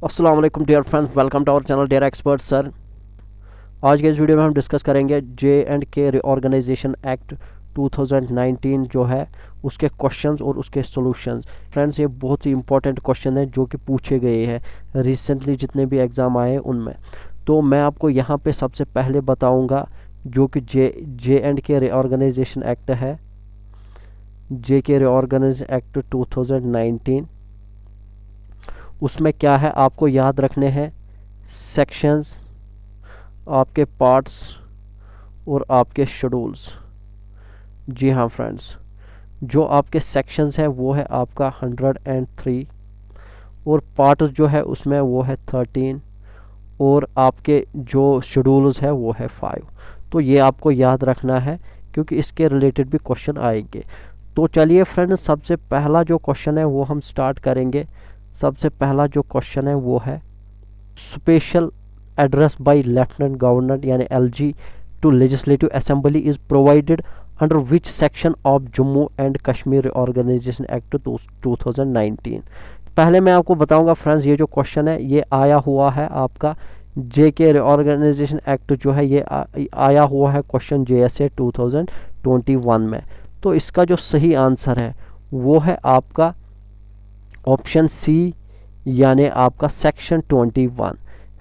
अस्सलाम वालेकुम dear friends, welcome to our channel dear expert sir. आज के इस वीडियो में हम डिस्कस करेंगे J&K रीऑर्गेनाइजेशन एक्ट 2019 जो है उसके क्वेश्चंस और उसके सॉल्यूशंस। फ्रेंड्स, ये बहुत ही इंपॉर्टेंट क्वेश्चन है जो कि पूछे गए हैं रिसेंटली जितने भी एग्ज़ाम आए हैं उनमें। तो मैं आपको यहाँ पे सबसे पहले बताऊँगा जो कि J&K रीऑर्गेनाइजेशन एक्ट है, J&K रीऑर्गेनाइजेशन एक्ट 2019। उसमें क्या है आपको याद रखने हैं सेक्शंस, आपके पार्ट्स और आपके शेड्यूल्स। जी हाँ फ्रेंड्स, जो आपके सेक्शंस है वो है आपका 103 और पार्ट्स जो है उसमें वो है 13 और आपके जो शेड्यूल्स है वो है 5। तो ये आपको याद रखना है क्योंकि इसके रिलेटेड भी क्वेश्चन आएंगे। तो चलिए फ्रेंड्स, सबसे पहला जो क्वेश्चन है वो हम स्टार्ट करेंगे। सबसे पहला जो क्वेश्चन है वो है special address by lieutenant governor यानी LG to legislative assembly is provided under which section of Jammu and Kashmir organisation act 2019। पहले मैं आपको बताऊंगा फ्रेंड्स, ये जो क्वेश्चन है ये आया हुआ है आपका J&K ऑर्गेनाइजेशन एक्ट जो है ये आया हुआ है क्वेश्चन JSA 2021 में। तो इसका जो सही आंसर है वो है आपका ऑप्शन सी यानी आपका सेक्शन 21।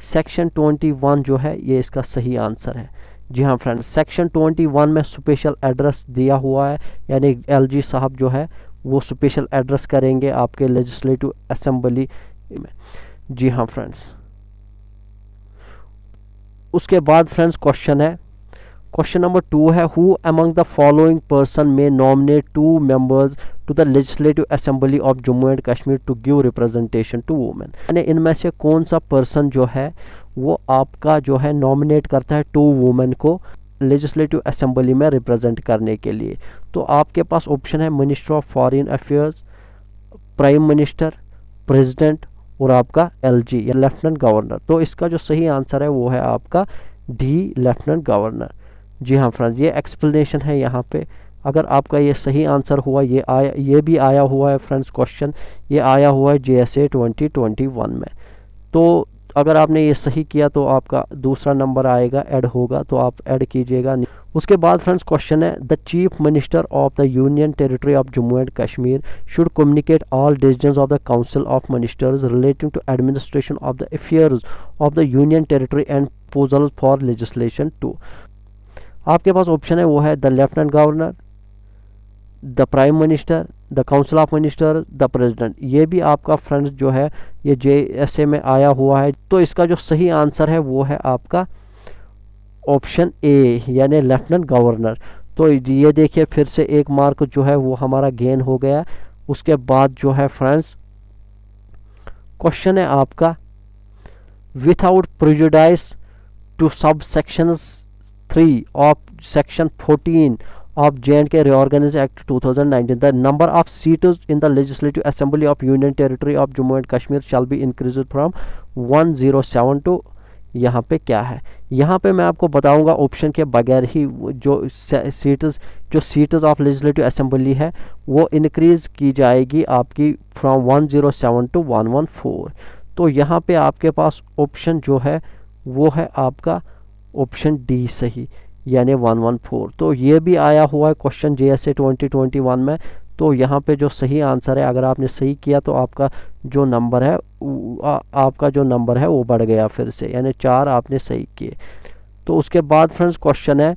सेक्शन 21 जो है ये इसका सही आंसर है। जी हाँ फ्रेंड्स, सेक्शन 21 में स्पेशल एड्रेस दिया हुआ है यानी LG साहब जो है वो स्पेशल एड्रेस करेंगे आपके लेजिस्लेटिव असेंबली में। जी हाँ फ्रेंड्स, उसके बाद फ्रेंड्स क्वेश्चन है, क्वेश्चन नंबर 2 है who among the following person में nominate 2 members to the legislative assembly of Jammu and Kashmir to give representation to women. यानी इनमें से कौन सा पर्सन जो है वो आपका जो है नॉमिनेट करता है 2 वुमेन को लेजिस्लेटिव असेंबली में रिप्रेजेंट करने के लिए। तो आपके पास ऑप्शन है minister of foreign affairs, prime minister, president और आपका LG या लेफ्टिनेंट गवर्नर। तो इसका जो सही आंसर है वो है आपका D लेफ्टिनेंट गवर्नर। जी हाँ फ्रेंड्स, ये एक्सप्लेनेशन है यहाँ पे। अगर आपका ये सही आंसर हुआ, ये भी आया हुआ है फ्रेंड्स क्वेश्चन, ये आया हुआ है JSA 2021 में। तो अगर आपने ये सही किया तो आपका दूसरा नंबर आएगा, ऐड होगा, तो आप ऐड कीजिएगा। उसके बाद फ्रेंड्स क्वेश्चन है the chief minister of the union territory of Jammu and Kashmir should communicate all decisions of the council of ministers relating to administration of the affairs of the union territory and proposals for legislation to. आपके पास option है वो है the lieutenant governor, the prime minister, the council of minister, the president. ये भी आपका friends जो है ये JSA में आया हुआ है। तो इसका जो सही आंसर है वो है आपका ऑप्शन A यानी लेफ्टिनेंट गवर्नर। तो ये देखिए फिर से एक मार्क जो है वो हमारा गेन हो गया। उसके बाद जो है फ्रेंड्स क्वेश्चन है आपका विथआउट प्रेजुडिस टू सब sections 3 of section 14 of J&K Reorganization Act 2019, the number of seats in the Legislative Assembly of Union Territory of Jammu and Kashmir shall be increased from 107 to। यहाँ पे क्या है, यहाँ पे मैं आपको बताऊंगा ऑप्शन के बगैर ही जो सीट्स ऑफ लेजिस्लेटिव असेंबली है वो इंक्रीज की जाएगी आपकी फ्रॉम 107 टू 114। तो यहाँ पे आपके पास ऑप्शन जो है वो है आपका ऑप्शन D सही यानी 114। तो ये भी आया हुआ है क्वेश्चन JSA 2021 में। तो यहाँ पे जो सही आंसर है, अगर आपने सही किया तो आपका जो नंबर है वो बढ़ गया फिर से, यानी 4 आपने सही किए। तो उसके बाद फ्रेंड्स क्वेश्चन है,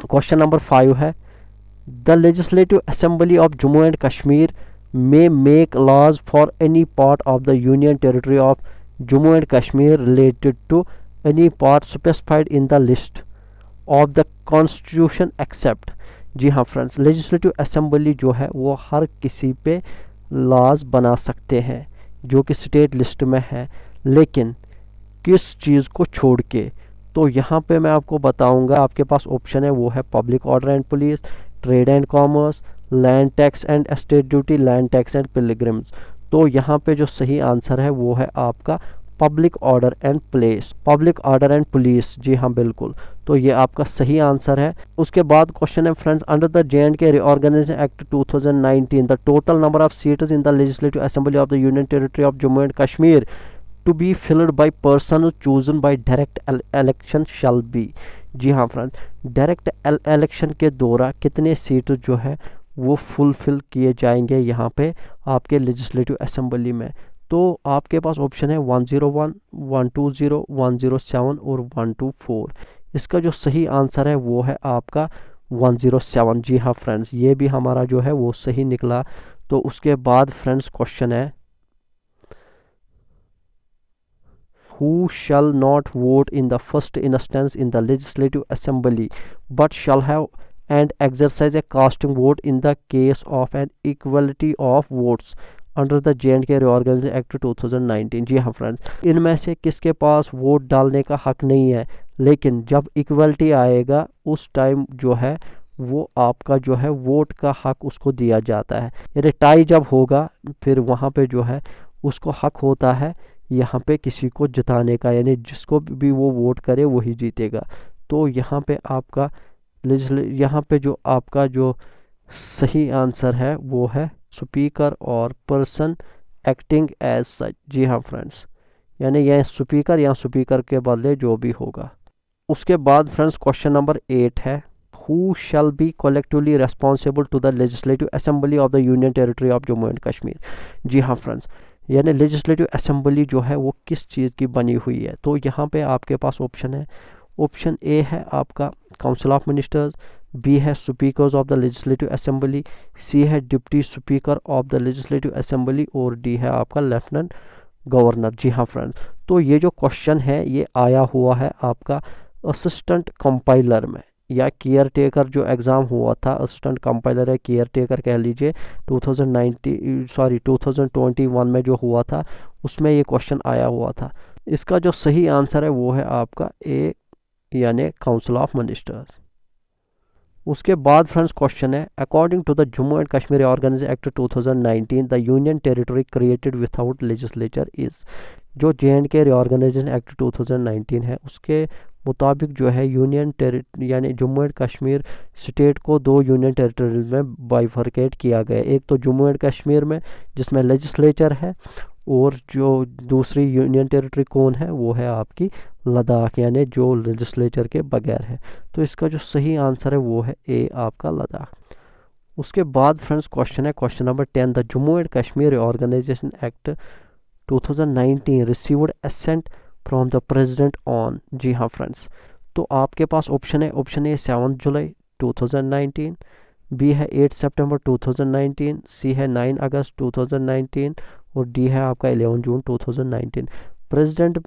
क्वेश्चन नंबर 5 है the legislative assembly of Jammu and Kashmir may make laws for any part of the union territory of Jammu and Kashmir related to any part specified in the list of the constitution except। जी हाँ friends, legislative assembly जो है वो हर किसी पे laws बना सकते हैं जो कि स्टेट लिस्ट में है, लेकिन किस चीज़ को छोड़ के। तो यहाँ पे मैं आपको बताऊंगा, आपके पास ऑप्शन है वो है public order and police, trade and commerce, land tax and estate duty, land tax and pilgrims. तो यहाँ पे जो सही आंसर है वो है आपका पब्लिक ऑर्डर एंड पुलिस। जी हाँ बिल्कुल, तो ये आपका सही आंसर है। उसके बाद क्वेश्चन है friends under the J&K Reorganization Act 2019 the total number of seats in the legislative assembly of the union territory of Jammu and Kashmir to be filled by person chosen by direct election shall be. जी हाँ friends, direct election के दौरान कितने seat जो है वो fulfil किए जाएंगे यहाँ पे आपके लेजिस्लेटिव असेंबली में। तो आपके पास ऑप्शन है 101, 120, 107 और 124। इसका जो सही आंसर है वो है आपका 107। जी हाँ फ्रेंड्स, ये भी हमारा जो है वो सही निकला। तो उसके बाद फ्रेंड्स क्वेश्चन है, who shall not vote in the first instance in the legislative assembly but shall have and exercise a casting vote in the case of an equality of votes under the J&K Reorganization Act 2019। जी हाँ friends, इनमें से किसके पास vote डालने का हक नहीं है, लेकिन जब इक्वलिटी आएगा उस टाइम जो है वो आपका जो है वोट का हक उसको दिया जाता है। यानी टाई जब होगा फिर वहाँ पे जो है उसको हक होता है यहाँ पे किसी को जिताने का, यानी जिसको भी वो वोट करे वही जीतेगा। तो यहाँ पे आपका यहाँ पे जो आपका जो सही आंसर है वो है स्पीकर और पर्सन एक्टिंग एज सच। जी हाँ फ्रेंड्स, यानी यह स्पीकर या स्पीकर के बदले जो भी होगा। उसके बाद फ्रेंड्स क्वेश्चन नंबर 8 है, who shall be collectively responsible to the legislative assembly of the union territory of Jammu and Kashmir। जी हाँ फ्रेंड्स, यानी लेजिस्लेटिव असेंबली जो है वो किस चीज़ की बनी हुई है। तो यहाँ पे आपके पास ऑप्शन है, ऑप्शन ए है आपका काउंसिल ऑफ मिनिस्टर्स, बी है speakers of the legislative assembly, C है deputy speaker of the legislative assembly और डी है आपका लेफ्टिनेंट गवर्नर। जी हाँ फ्रेंड्स, तो ये जो क्वेश्चन है ये आया हुआ है आपका असिस्टेंट कंपाइलर में, या केयर टेकर जो एग्ज़ाम हुआ था, असिस्टेंट कंपाइलर है केयर टेकर कह लीजिए, 2021 में जो हुआ था उसमें ये क्वेश्चन आया हुआ था। इसका जो सही आंसर है वो है आपका ए, यानी काउंसिल ऑफ मिनिस्टर्स। उसके बाद फ्रेंड्स क्वेश्चन है, according to the Jammu and Kashmir organisation act 2019 the union territory created without legislature is. जो J&K रिऑर्गेनाइजेशन एक्ट 2019 है उसके मुताबिक जो है यूनियन यानी जम्मू एंड कश्मीर स्टेट को दो यूनियन टेरिटरीज में बाइफरकेट किया गया। एक तो जम्मू एंड कश्मीर में जिसमें लेजिस्लेचर है, और जो दूसरी यूनियन टेरिटरी कौन है वो है आपकी लद्दाख, यानी जो लेजिस्लेचर के बगैर है। तो इसका जो सही आंसर है वो है ए, आपका लद्दाख। उसके बाद फ्रेंड्स क्वेश्चन है question number 10, the Jammu and Kashmir organisation act 2019 received assent from the president on. जी हाँ फ्रेंड्स, तो आपके पास ऑप्शन है, ऑप्शन ए 7 जुलाई 2019, बी है 8 सितंबर 2019, सी है 9 अगस्त 2019 और डी है आपका 11 जून 2019। प्रेसिडेंट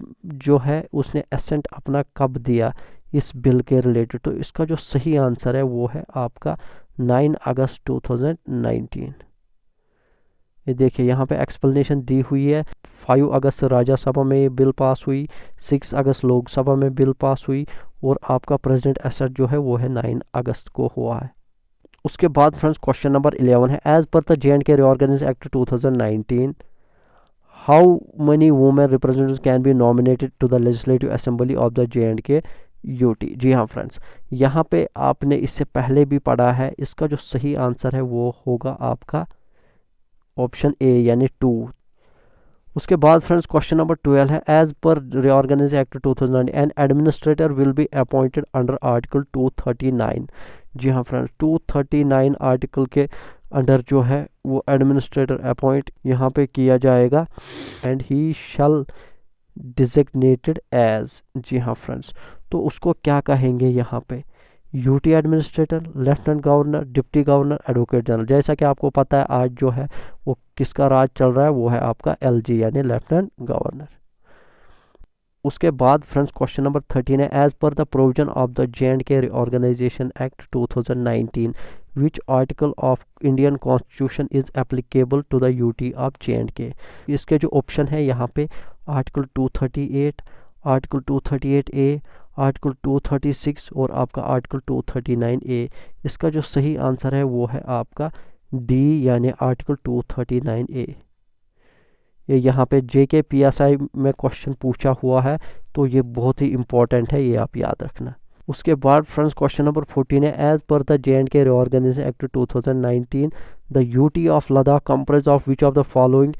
जो है उसने असेंट अपना कब दिया इस बिल के रिलेटेड, तो इसका जो सही आंसर है वो है आपका 9 अगस्त 2019। ये देखिए यहाँ पे एक्सप्लेनेशन दी हुई है। 5 अगस्त राज्यसभा में ये बिल पास हुई, 6 अगस्त लोकसभा में बिल पास हुई और आपका प्रेसिडेंट असेट जो है वो है 9 अगस्त को हुआ है। उसके बाद फ्रेंड्स क्वेश्चन नंबर 11 है, as per the J&K reorganisation act 2019 how many women representatives can be nominated to the legislative assembly of the J&K UT। जी हाँ फ्रेंड्स, यहाँ पे आपने इससे पहले भी पढ़ा है, इसका जो सही आंसर है वो होगा आपका ऑप्शन ए, यानी 2। उसके बाद फ्रेंड्स क्वेश्चन नंबर 12 है, as per reorganisation act 2009 an administrator will be appointed under article 239। जी हाँ फ्रेंड्स, 239 आर्टिकल के अंडर जो है वो एडमिनिस्ट्रेटर अपॉइंट यहाँ पे किया जाएगा, and he shall designated as. जी हाँ फ्रेंड्स, तो उसको क्या कहेंगे यहाँ पे, UT administrator, lieutenant governor, deputy governor, advocate general. जैसा कि आपको पता है आज जो है वो किसका राज चल रहा है, वो है आपका LG यानी लेफ्टिनेंट गवर्नर। उसके बाद फ्रेंड्स क्वेश्चन नंबर 13 है, as per the provision of the J&K reorganisation act 2019 which article of Indian constitution is applicable to the UT of J&K। इसके जो ऑप्शन है यहाँ पे आर्टिकल 238, आर्टिकल 238A, आर्टिकल 236 और आपका आर्टिकल 239A। इसका जो सही आंसर है वो है आपका डी, यानी आर्टिकल 239A। ये यहाँ पे JK PSI में क्वेश्चन पूछा हुआ है, तो ये बहुत ही इंपॉर्टेंट है, ये आप याद रखना। उसके बाद फ्रेंड्स क्वेश्चन नंबर 14 है, as per the J&K reorganisation act 2019 the UT of Ladakh comprise of which of the following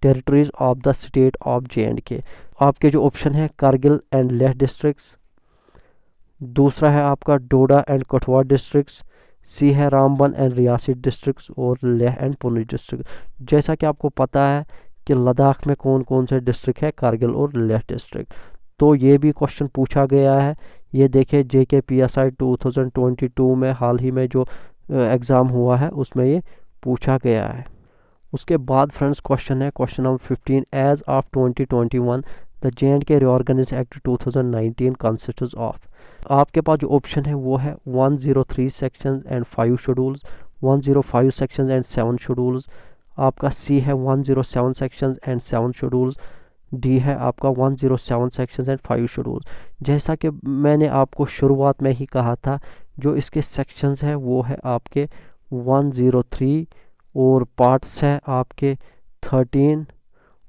territories of the state of JNK। आपके जो ऑप्शन है कारगिल एंड लेह डिस्ट्रिक्ट्स, दूसरा है आपका डोडा एंड कठुआ डिस्ट्रिक्ट्स, सी है रामबन एंड रियासी डिस्ट्रिक्ट्स और Leh and Poonch district. जैसा कि आपको पता है कि लद्दाख में कौन कौन से डिस्ट्रिक्ट है, कारगिल और लेह डिस्ट्रिक्ट। तो ये भी क्वेश्चन पूछा गया है। ये देखिए JKPSI 2022 में हाल ही में जो एग्ज़ाम हुआ है उसमें ये पूछा गया है। उसके बाद फ्रेंड्स क्वेश्चन है question number 15, as of 2021 the JNK reorganize act 2019 consists of. आपके पास जो ऑप्शन है वो है 103 sections and 5 schedules, 105 sections and 7 schedules, आपका सी है 107 सेक्शंस एंड 7 शेड्यूल्स, डी है आपका 107 सेक्शंस एंड 5 शेड्यूल्स। जैसा कि मैंने आपको शुरुआत में ही कहा था, जो इसके सेक्शंस है वो है आपके 103 और पार्ट्स है आपके 13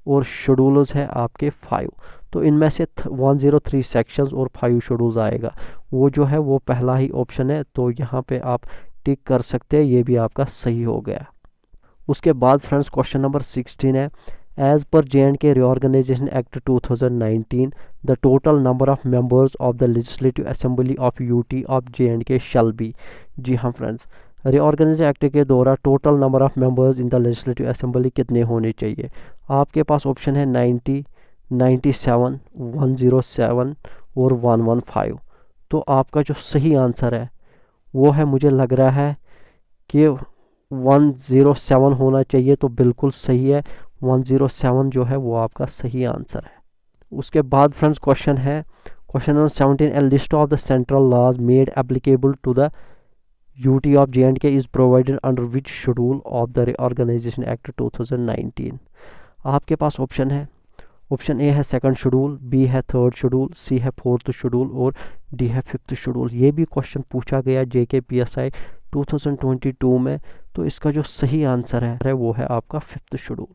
और शेड्यूल्स है आपके 5। तो इनमें से 103 सेक्शंस और 5 शेड्यूल्स आएगा, वो जो है वो पहला ही ऑप्शन है। तो यहाँ पे आप टिक कर सकते हैं, ये भी आपका सही हो गया। उसके बाद फ्रेंड्स क्वेश्चन नंबर 16 है, एज पर JNK reorganisation act 2019 the total number of members of the legislative assembly of UT of JNK shall be. जी हाँ फ्रेंड्स, रिऑर्गेनाइजेशन एक्ट के दौरान total number of members in the legislative assembly कितने होने चाहिए। आपके पास ऑप्शन है 90, 97, 107 और 115। तो आपका जो सही आंसर है वो है, मुझे लग रहा है कि 107 होना चाहिए। तो बिल्कुल सही है, 107 जो है वो आपका सही आंसर है। उसके बाद फ्रेंड्स क्वेश्चन है question number 17, a list of the central laws made applicable to the UT of JNK is provided under which schedule of the reorganisation act 2019। आपके पास ऑप्शन है, ऑप्शन ए है सेकंड शेड्यूल, बी है third schedule, C है fourth schedule और D है fifth schedule. ये भी क्वेश्चन पूछा गया JKPSI 2022 में। तो इसका जो सही आंसर है वो है आपका फिफ्थ शेड्यूल।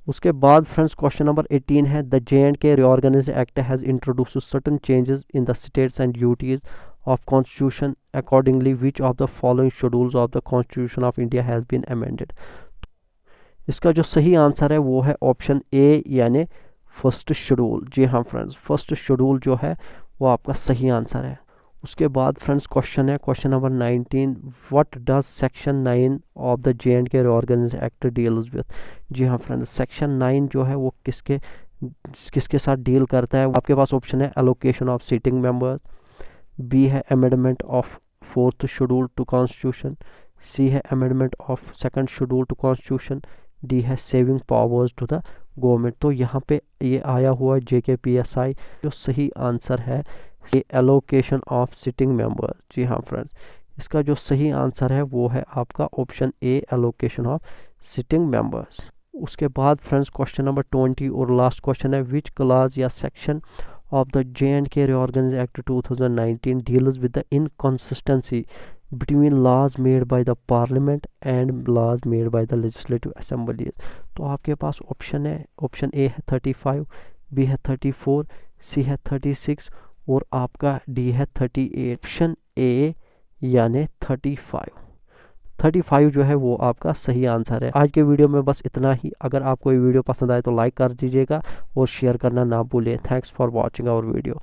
उसके बाद फ्रेंड्स क्वेश्चन नंबर 18 है, the JNK reorganisation act has introduced certain changes in the states and duties of constitution accordingly which of the following schedules of the constitution of India has been amended. इसका जो सही answer है वो है option ए यानी first schedule. जी हाँ friends, first schedule जो है वो आपका सही आंसर है। उसके बाद फ्रेंड्स क्वेश्चन है question number 19, what does section 9 of the JNK reorganisation act deals with. जी हाँ फ्रेंड्स, सेक्शन 9 जो है वो किसके किसके साथ डील करता है। आपके पास ऑप्शन है allocation of sitting members, B है amendment of fourth schedule to constitution, C है amendment of second schedule to constitution, D है saving powers to the government. तो यहाँ पे ये आया हुआ JKPSI जो सही आंसर है एलोकेशन ऑफ सिटिंग मेंबर। जी हाँ फ्रेंड्स, इसका जो सही आंसर है वो है आपका option A allocation of sitting members. उसके बाद फ्रेंड्स क्वेश्चन नंबर 20 और लास्ट क्वेश्चन है, विच क्लास या section of the JNK Reorganization Act 2019 deals with the inconsistency between laws made by the parliament and laws made by the legislative assemblies। तो आपके पास option है, option A है 35, B है 34, सी है 36 और आपका डी है 38। ऑप्शन ए यानी 35 जो है वो आपका सही आंसर है। आज के वीडियो में बस इतना ही। अगर आपको ये वीडियो पसंद आए तो लाइक कर दीजिएगा और शेयर करना ना भूलें। Thanks for watching our video.